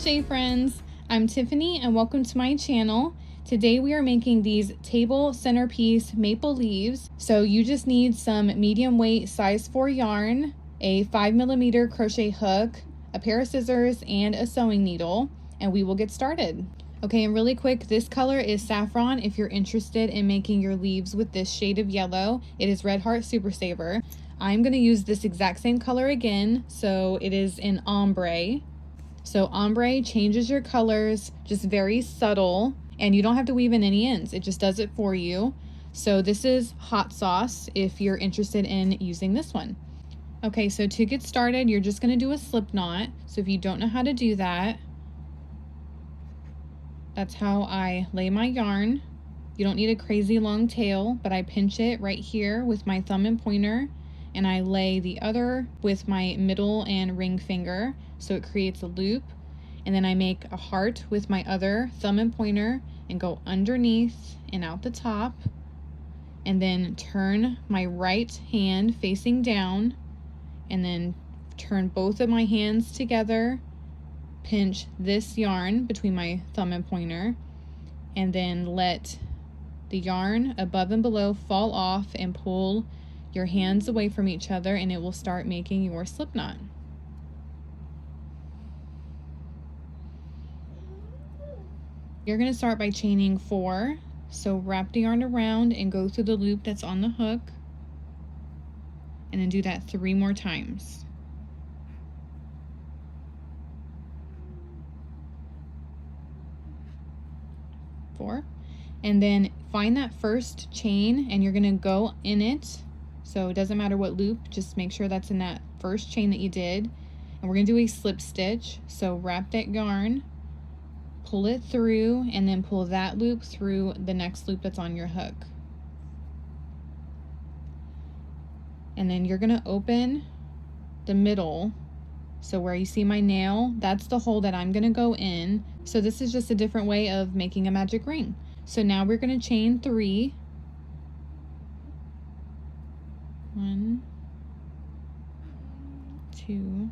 crochet friends, I'm Tiffany and welcome to my channel. Today we are making these table centerpiece maple leaves. So you just need some medium weight size 4 yarn, a 5mm crochet hook, a pair of scissors, and a sewing needle, and we will get started. Okay, and really quick, this color is Saffron if you're interested in making your leaves with this shade of yellow. It is Red Heart Super Saver. I'm going to use this exact same color again, so it is in ombre. So ombre changes your colors, just very subtle, and you don't have to weave in any ends. It just does it for you. So this is hot sauce if you're interested in using this one. Okay, so to get started, you're just going to do a slip knot. So if you don't know how to do that, that's how I lay my yarn. You don't need a crazy long tail, but I pinch it right here with my thumb and pointer, and I lay the other with my middle and ring finger, so it creates a loop. And then I make a heart with my other thumb and pointer and go underneath and out the top, and then turn my right hand facing down, and then turn both of my hands together, pinch this yarn between my thumb and pointer, and then let the yarn above and below fall off and pull your hands away from each other, and it will start making your slip knot. You're going to start by chaining 4. So wrap the yarn around and go through the loop that's on the hook, and then do that 3 more times. Four. And then find that first chain and you're going to go in it. So it doesn't matter what loop, just make sure that's in that first chain that you did. And we're going to do a slip stitch. So wrap that yarn, pull it through, and then pull that loop through the next loop that's on your hook. And then you're going to open the middle. So where you see my nail, that's the hole that I'm going to go in. So this is just a different way of making a magic ring. So now we're going to chain 3. 1, 2,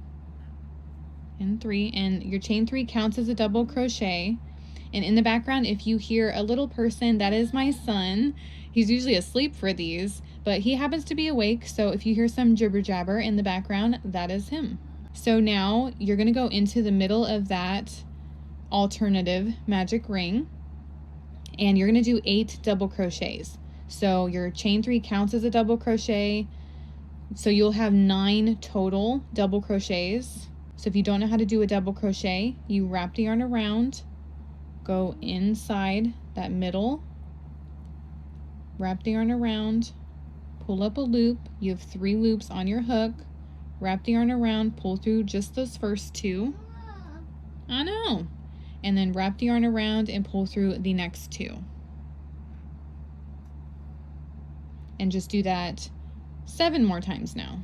and 3. And your chain 3 counts as a double crochet. And in the background, if you hear a little person, that is my son. He's usually asleep for these, but he happens to be awake. So if you hear some jibber jabber in the background, that is him. So now you're going to go into the middle of that alternative magic ring, and you're going to do 8 double crochets. So your chain 3 counts as a double crochet, so you'll have 9 total double crochets. So if you don't know how to do a double crochet, you wrap the yarn around, go inside that middle, wrap the yarn around, pull up a loop. You have 3 loops on your hook, wrap the yarn around, pull through just those first 2. I know. And then wrap the yarn around and pull through the next 2. And just do that 7 more times now.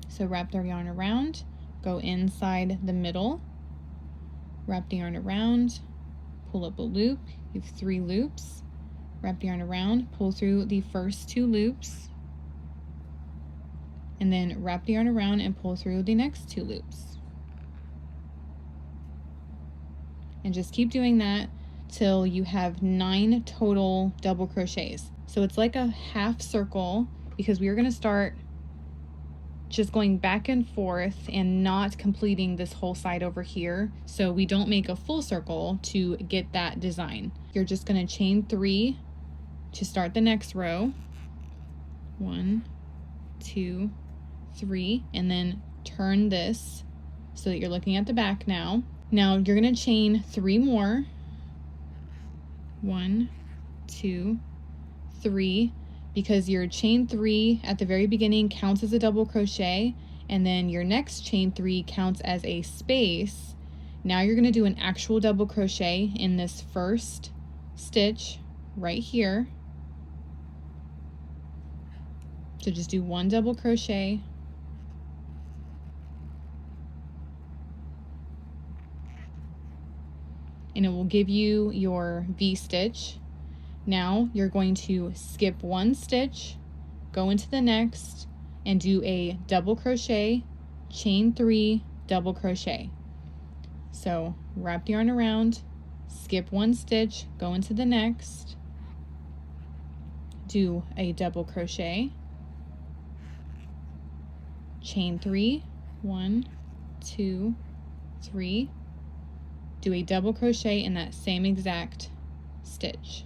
So wrap the yarn around, go inside the middle, wrap the yarn around, pull up a loop. You have 3 loops, wrap the yarn around, pull through the first 2 loops, and then wrap the yarn around and pull through the next 2 loops. And just keep doing that till you have 9 total double crochets. So it's like a half circle, because we are going to start just going back and forth and not completing this whole side over here, so we don't make a full circle to get that design. You're just going to chain 3 to start the next row. 1, 2, 3, and then turn this so that you're looking at the back now. Now you're going to chain 3 more. 1, 2, 3, because your chain 3 at the very beginning counts as a double crochet, and then your next chain 3 counts as a space. Now you're going to do an actual double crochet in this first stitch right here. So just do 1 double crochet, and it will give you your V-stitch. Now you're going to skip 1 stitch, go into the next, and do a double crochet, chain 3, double crochet. So wrap the yarn around, skip 1 stitch, go into the next, do a double crochet, chain 3, 1, 2, 3, do a double crochet in that same exact stitch.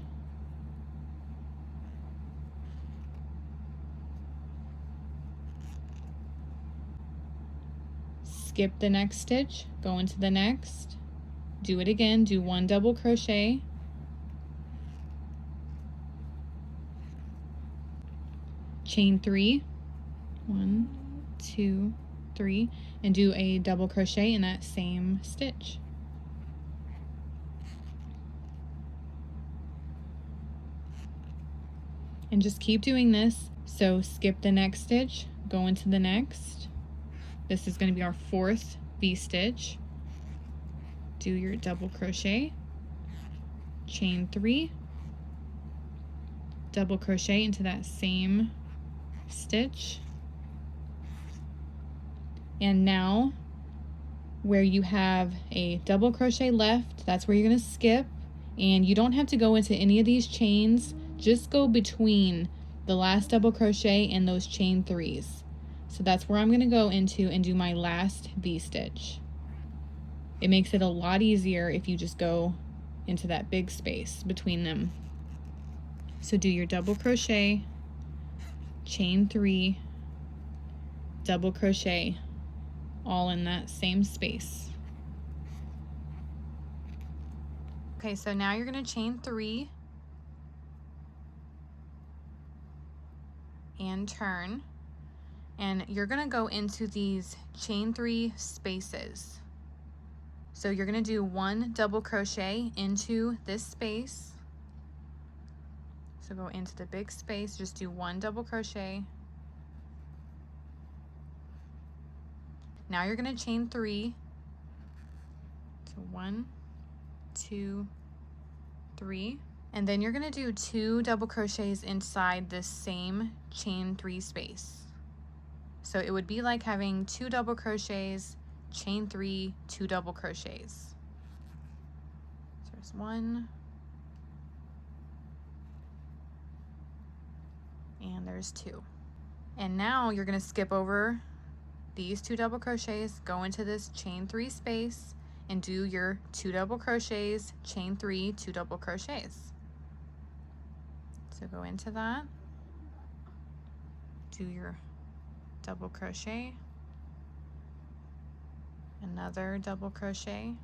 Skip the next stitch, go into the next, do it again, do 1 double crochet, chain 3, 1, 2, 3, and do a double crochet in that same stitch. And just keep doing this. So skip the next stitch, go into the next. This is going to be our 4th V-stitch. Do your double crochet, chain 3, double crochet into that same stitch. And now where you have a double crochet left, that's where you're going to skip. And you don't have to go into any of these chains, just go between the last double crochet and those chain 3s. So that's where I'm going to go into and do my last V-stitch. It makes it a lot easier if you just go into that big space between them. So do your double crochet, chain 3, double crochet, all in that same space. Okay, so now you're going to chain 3 and turn, and you're going to go into these chain 3 spaces. So you're going to do 1 double crochet into this space. So go into the big space, just do 1 double crochet. Now you're going to chain 3. So 1, 2, 3. And then you're going to do 2 double crochets inside this same chain 3 space. So it would be like having 2 double crochets, chain 3, 2 double crochets. So there's 1. And there's 2. And now you're going to skip over these 2 double crochets, go into this chain 3 space, and do your 2 double crochets, chain 3, 2 double crochets. So go into that, do your double crochet, another double crochet,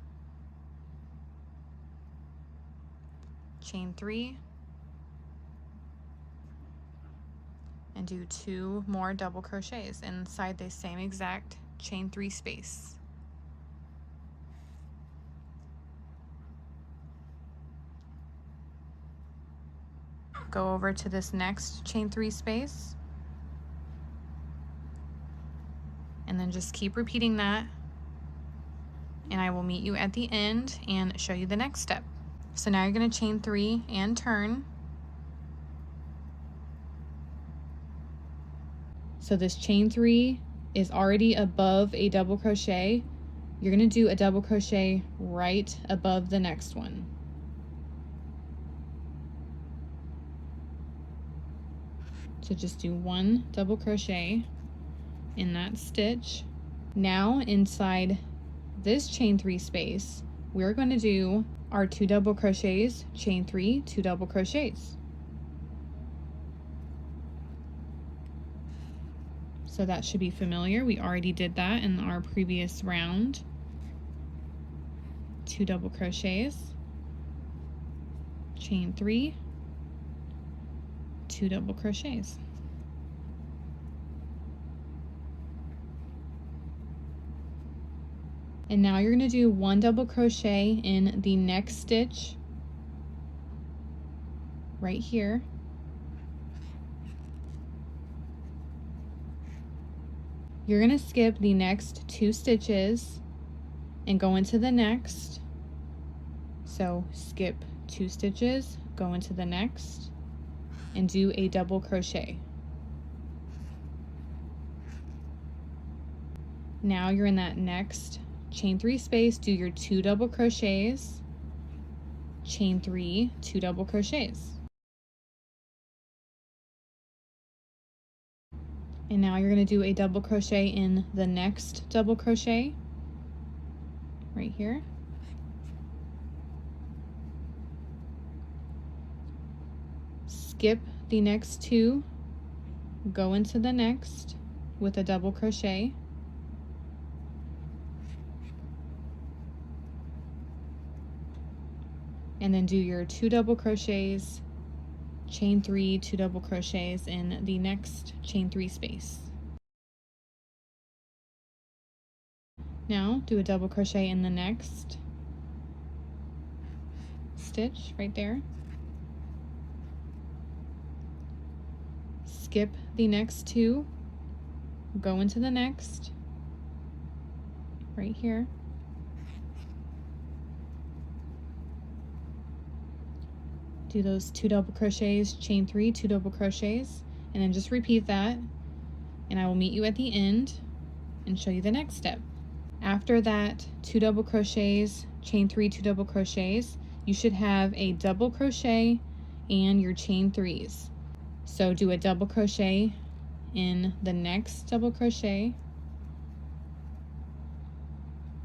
chain 3, and do 2 more double crochets inside the same exact chain 3 space. Go over to this next chain 3 space, and then just keep repeating that, and I will meet you at the end and show you the next step. So now you're going to chain 3 and turn. So this chain 3 is already above a double crochet. You're going to do a double crochet right above the next one. So just do 1 double crochet in that stitch. Now inside this chain 3 space, we're going to do our 2 double crochets, chain 3, 2 double crochets. So that should be familiar. We already did that in our previous round. 2 double crochets, chain 3, 2 double crochets. And now you're going to do 1 double crochet in the next stitch right here. You're going to skip the next 2 stitches and go into the next. So skip 2 stitches, go into the next, and do a double crochet. Now you're in that next chain 3 space, do your 2 double crochets, chain 3, 2 double crochets. And now you're going to do a double crochet in the next double crochet right here. Skip the next 2, go into the next with a double crochet. And then do your 2 double crochets, chain 3, 2 double crochets in the next chain 3 space. Now do a double crochet in the next stitch right there. Skip the next 2, go into the next right here. Do those 2 double crochets, chain 3, 2 double crochets, and then just repeat that, and I will meet you at the end and show you the next step. After that 2 double crochets, chain 3, 2 double crochets, you should have a double crochet and your chain 3s. So do a double crochet in the next double crochet,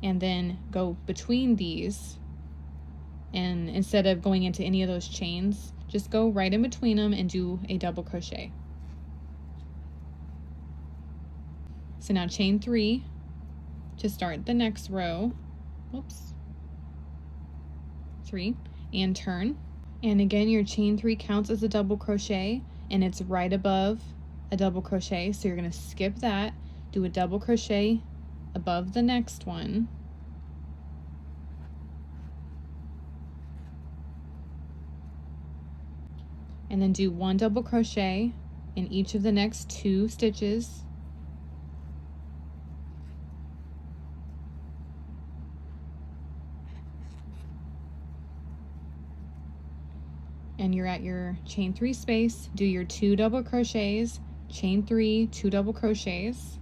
and then go between these, and instead of going into any of those chains, just go right in between them and do a double crochet. So now chain 3 to start the next row. Whoops. 3, and turn. And again, your chain 3 counts as a double crochet, and it's right above a double crochet, so you're going to skip that, do a double crochet above the next one, and then do 1 double crochet in each of the next 2 stitches, and you're at your chain 3 space. Do your 2 double crochets, chain 3, 2 double crochets,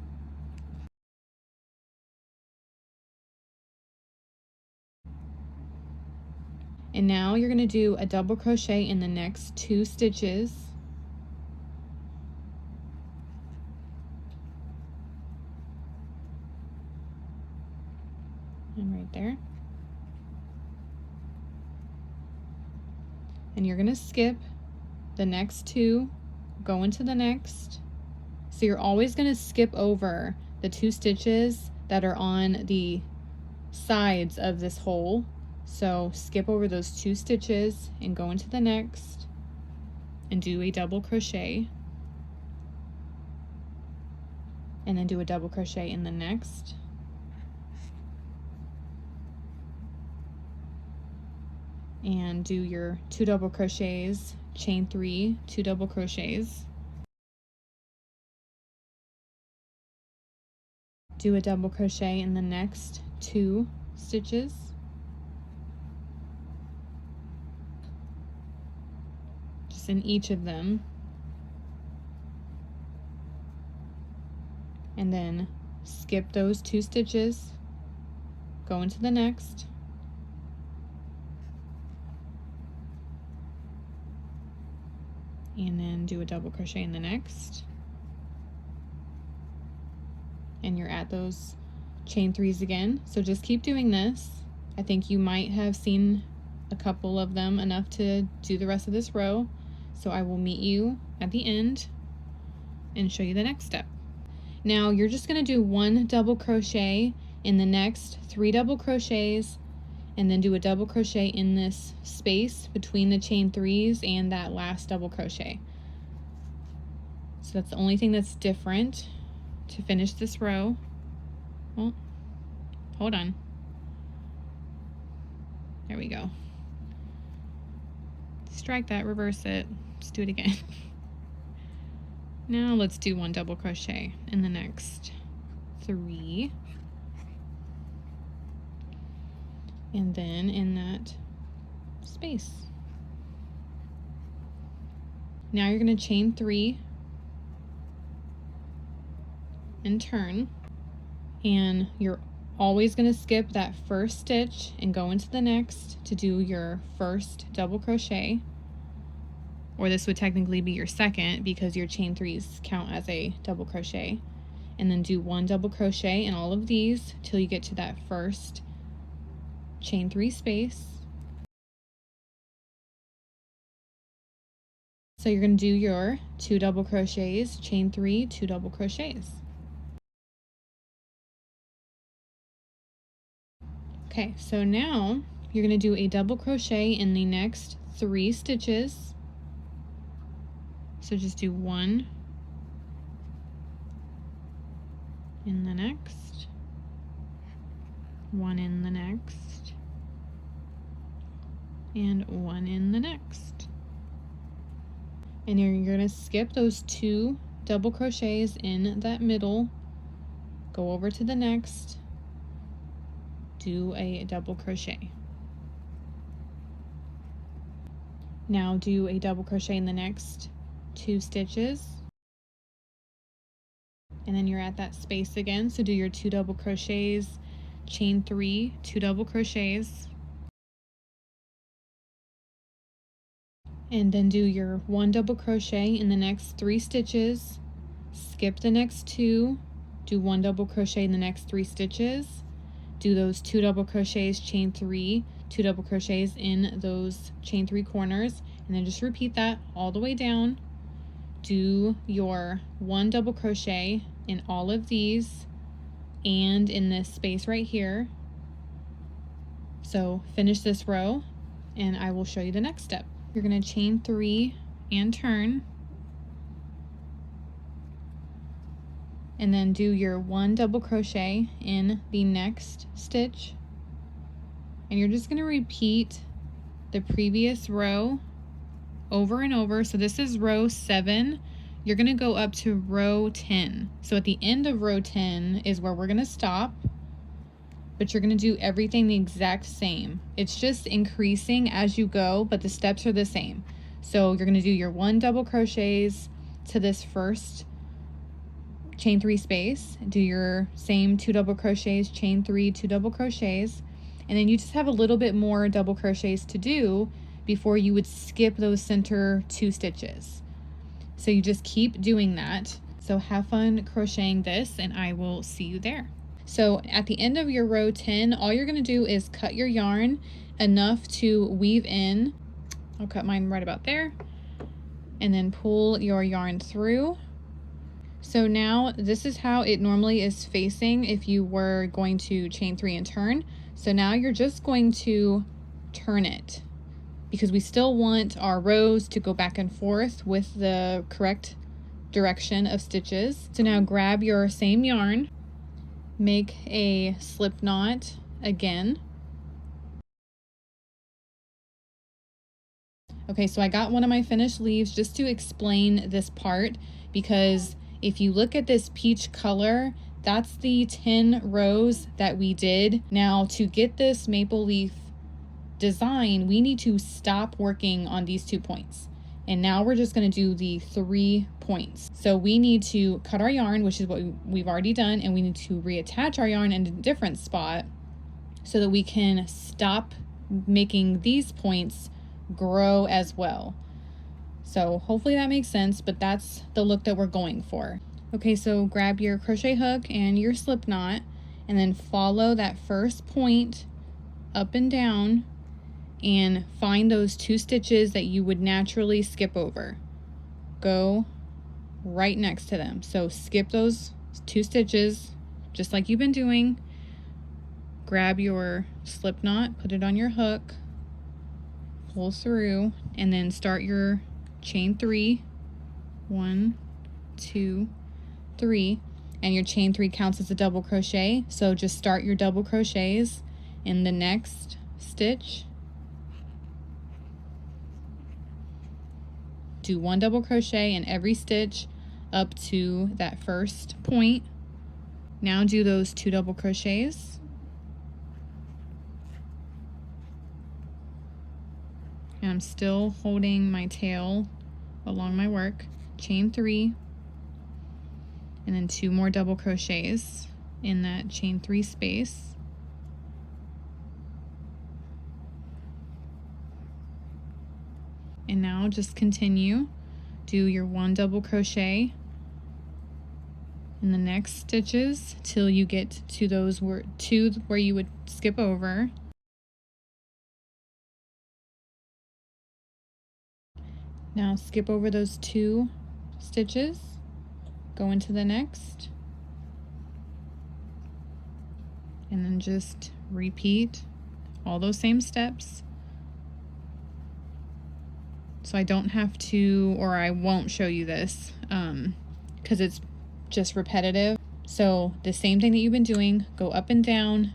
and now you're going to do a double crochet in the next 2 stitches, and right there, and you're going to skip the next 2, go into the next. So you're always going to skip over the 2 stitches that are on the sides of this hole. So skip over those 2 stitches and go into the next and do a double crochet, and then do a double crochet in the next, and do your 2 double crochets, chain 3, 2 double crochets, do a double crochet in the next 2 stitches, just in each of them, and then skip those 2 stitches, go into the next, and then do a double crochet in the next, and you're at those chain 3s again. So just keep doing this. I think you might have seen a couple of them enough to do the rest of this row. So I will meet you at the end and show you the next step. Now you're just going to do 1 double crochet in the next 3 double crochets, and then do a double crochet in this space between the chain 3s and that last double crochet. So that's the only thing that's different to finish this row. Well, hold on. There we go. Strike that, reverse it. Let's do it again. Now let's do 1 double crochet in the next 3. And then in that space. Now you're going to chain 3 and turn, and you're always going to skip that first stitch and go into the next to do your first double crochet, or this would technically be your second because your chain threes count as a double crochet, and then do 1 double crochet in all of these till you get to that first chain 3 space. So you're going to do your 2 double crochets, chain 3, 2 double crochets. Okay, so now you're going to do a double crochet in the next 3 stitches. So just do 1 in the next, 1 in the next, and 1 in the next. And you're going to skip those 2 double crochets in that middle, go over to the next, do a double crochet. Now do a double crochet in the next 2 stitches, and then you're at that space again, so do your 2 double crochets, chain 3, 2 double crochets, and then do your 1 double crochet in the next 3 stitches, skip the next 2, do 1 double crochet in the next 3 stitches, do those 2 double crochets, chain 3, 2 double crochets in those chain 3 corners, and then just repeat that all the way down. Do your 1 double crochet in all of these and in this space right here. So finish this row and I will show you the next step. You're going to chain 3 and turn, and then do your 1 double crochet in the next stitch, and you're just going to repeat the previous row over and over. So this is row 7. You're going to go up to row 10. So at the end of row 10 is where we're going to stop, but you're going to do everything the exact same. It's just increasing as you go, but the steps are the same. So you're going to do your 1 double crochets to this first chain 3 space, do your same 2 double crochets, chain 3, 2 double crochets, and then you just have a little bit more double crochets to do before you would skip those center 2 stitches. So you just keep doing that. So have fun crocheting this, and I will see you there. So at the end of your row 10, all you're going to do is cut your yarn enough to weave in. I'll cut mine right about there, and then pull your yarn through. So now this is how it normally is facing if you were going to chain 3 and turn. So now you're just going to turn it, because we still want our rows to go back and forth with the correct direction of stitches. So now grab your same yarn, make a slip knot again. Okay, so I got one of my finished leaves just to explain this part, because if you look at this peach color, that's the 10 rows that we did. Now to get this maple leaf design, we need to stop working on these 2 points. And now we're just going to do the 3 points. So we need to cut our yarn, which is what we've already done, and we need to reattach our yarn in a different spot so that we can stop making these points grow as well. So hopefully that makes sense, but that's the look that we're going for. Okay, so grab your crochet hook and your slip knot, and then follow that first point up and down and find those 2 stitches that you would naturally skip over. Go right next to them. So skip those 2 stitches just like you've been doing. Grab your slip knot, put it on your hook, pull through, and then start your chain 3. 1, 2, 3, and your chain 3 counts as a double crochet. So just start your double crochets in the next stitch. Do 1 double crochet in every stitch up to that first point. Now do those 2 double crochets. And I'm still holding my tail along my work. Chain 3, and then 2 more double crochets in that chain 3 space. And now just continue, do your 1 double crochet in the next stitches till you get to those two where you would skip over. Now skip over those 2 stitches, go into the next, and then just repeat all those same steps. So I don't have to, or I won't show you this because it's just repetitive. So the same thing that you've been doing, go up and down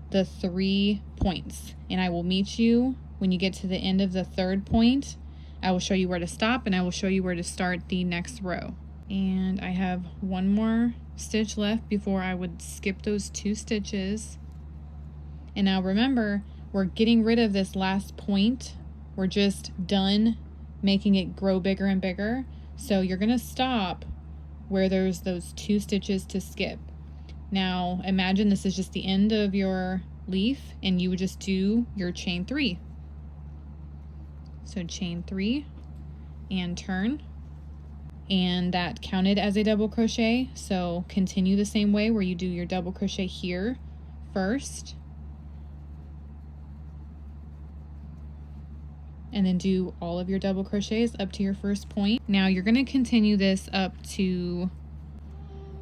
the 3 points, and I will meet you when you get to the end of the 3rd point. I will show you where to stop, and I will show you where to start the next row. And I have 1 more stitch left before I would skip those 2 stitches. And now remember, we're getting rid of this last point. We're just done making it grow bigger and bigger. So you're gonna stop where there's those 2 stitches to skip. Now imagine this is just the end of your leaf, and you would just do your chain 3. So chain 3 and turn, and that counted as a double crochet. So continue the same way where you do your double crochet here first, and then do all of your double crochets up to your first point. Now you're going to continue this up to,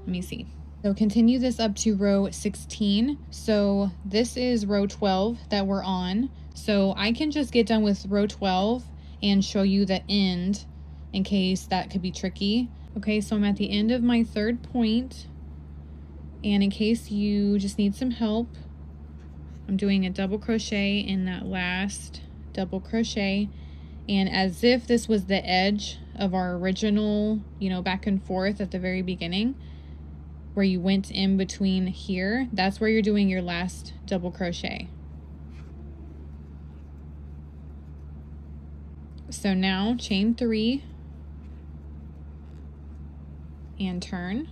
let me see. So continue this up to row 16. So this is row 12 that we're on. So I can just get done with row 12 and show you the end in case that could be tricky. Okay, so I'm at the end of my 3rd point, and in case you just need some help, I'm doing a double crochet in that last double crochet, and as if this was the edge of our original, you know, back and forth at the very beginning where you went in between here, that's where you're doing your last double crochet. So now chain 3 and turn,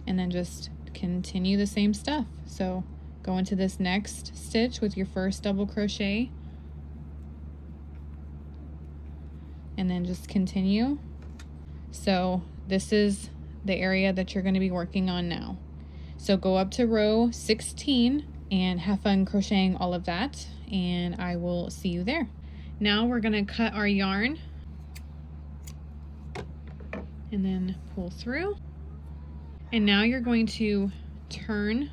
and then just continue the same stuff. So go into this next stitch with your first double crochet, and then just continue. So this is the area that you're going to be working on now. So go up to row 16 and have fun crocheting all of that, and I will see you there. Now we're going to cut our yarn and then pull through, and now you're going to turn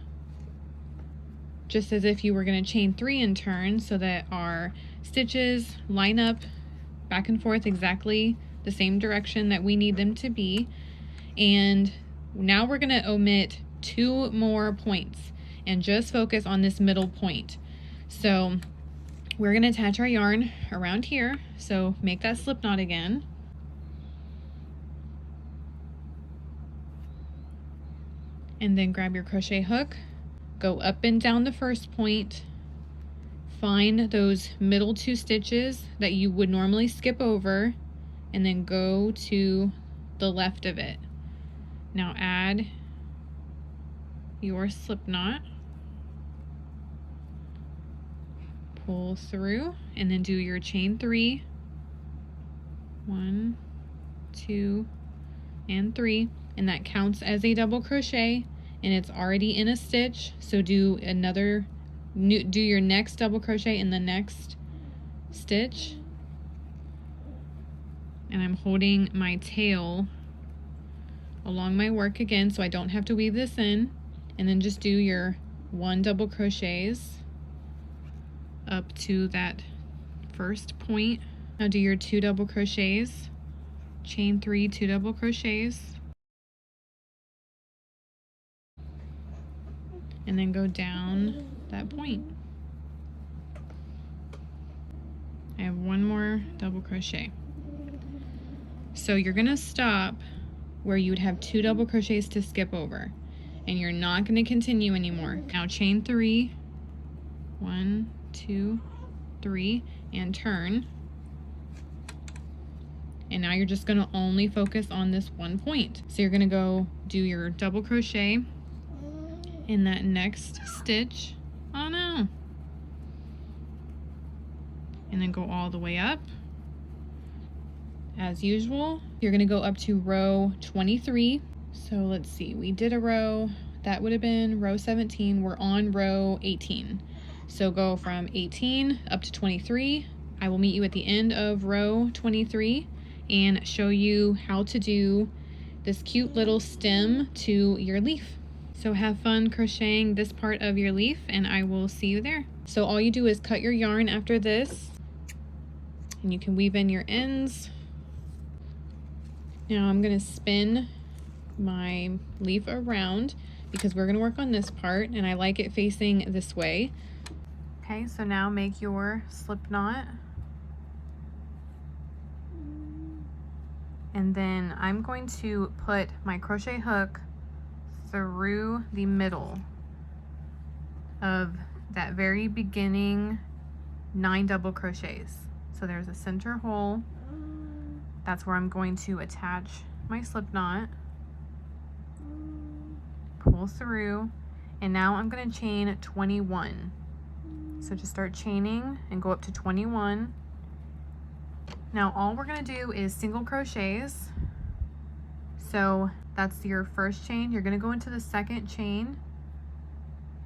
just as if you were going to chain 3 and turn, so that our stitches line up back and forth exactly the same direction that we need them to be. And now we're going to omit 2 more points and just focus on this middle point. So we're going to attach our yarn around here, so make that slip knot again. And then grab your crochet hook, go up and down the first point, find those middle 2 stitches that you would normally skip over, and then go to the left of it. Now add your slip knot, pull through, and then do your chain 3, 1, 2, and 3, and that counts as a double crochet, and it's already in a stitch. So do your next double crochet in the next stitch, and I'm holding my tail along my work again so I don't have to weave this in, and then just do your 1 double crochets up to that first point. Now do your 2 double crochets, chain 3, 2 double crochets, and then go down that point. I have 1 more double crochet. So you're gonna stop where you would have 2 double crochets to skip over, and you're not going to continue anymore. Now chain 3, 1, 2, 3, and turn. And now you're just going to only focus on this 1 point. So you're going to go do your double crochet in that next stitch. Oh no. and then go all the way up. As usual, you're going to go up to row 23. So let's see, we did a row, that would have been row 17. We're on row 18. So go from 18 up to 23. I will meet you at the end of row 23 and show you how to do this cute little stem to your leaf. So have fun crocheting this part of your leaf, and I will see you there. So all you do is cut your yarn after this, and you can weave in your ends. Now I'm going to spin my leaf around because we're going to work on this part, and I like it facing this way. Okay, so now make your slip knot. And then I'm going to put my crochet hook through the middle of that very beginning 9 double crochets. So there's a center hole. That's where I'm going to attach my slip knot, pull through, and now I'm going to chain 21. So just start chaining and go up to 21. Now all we're going to do is single crochets. So that's your first chain. You're going to go into the second chain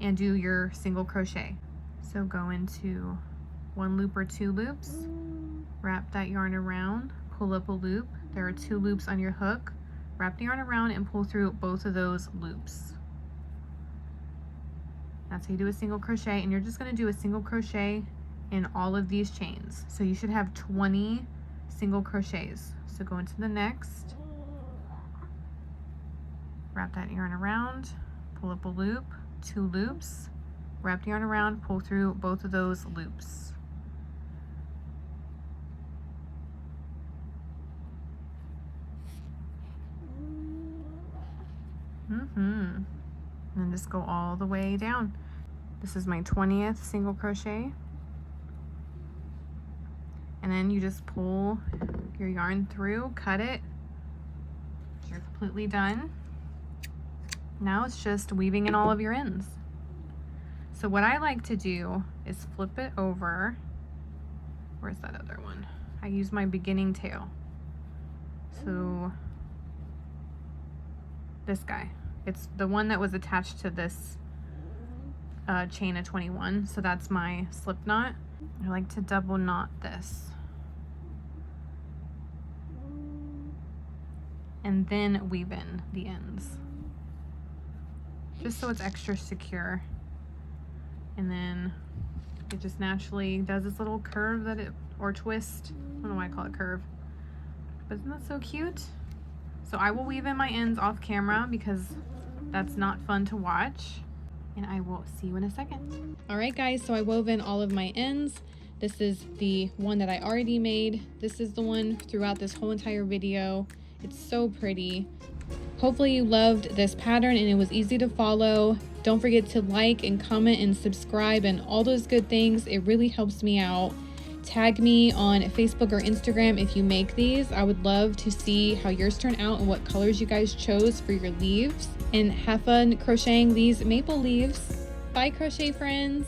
and do your single crochet. So go into 1 loop or 2 loops, wrap that yarn around, pull up a loop. There are 2 loops on your hook. Wrap the yarn around and pull through both of those loops. That's how you do a single crochet, and you're just going to do a single crochet in all of these chains. So you should have 20 single crochets. So go into the next, wrap that yarn around, pull up a loop, 2 loops, wrap the yarn around, pull through both of those loops. And then just go all the way down. This is my 20th single crochet. And then you just pull your yarn through, cut it. You're completely done. Now it's just weaving in all of your ends. So what I like to do is flip it over. Where's that other one? I use my beginning tail. So this guy. It's the one that was attached to this chain of 21. So that's my slip knot. I like to double knot this. And then weave in the ends. Just so it's extra secure. And then it just naturally does this little curve that it, or twist. I don't know why I call it curve. But isn't that so cute? So I will weave in my ends off camera because that's not fun to watch. And I will see you in a second. All right guys, so I wove in all of my ends. This is the one that I already made. This is the one throughout this whole entire video. It's so pretty. Hopefully you loved this pattern and it was easy to follow. Don't forget to like and comment and subscribe and all those good things. It really helps me out. Tag me on Facebook or Instagram if you make these. I would love to see how yours turn out and what colors you guys chose for your leaves. And have fun crocheting these maple leaves. Bye, crochet friends.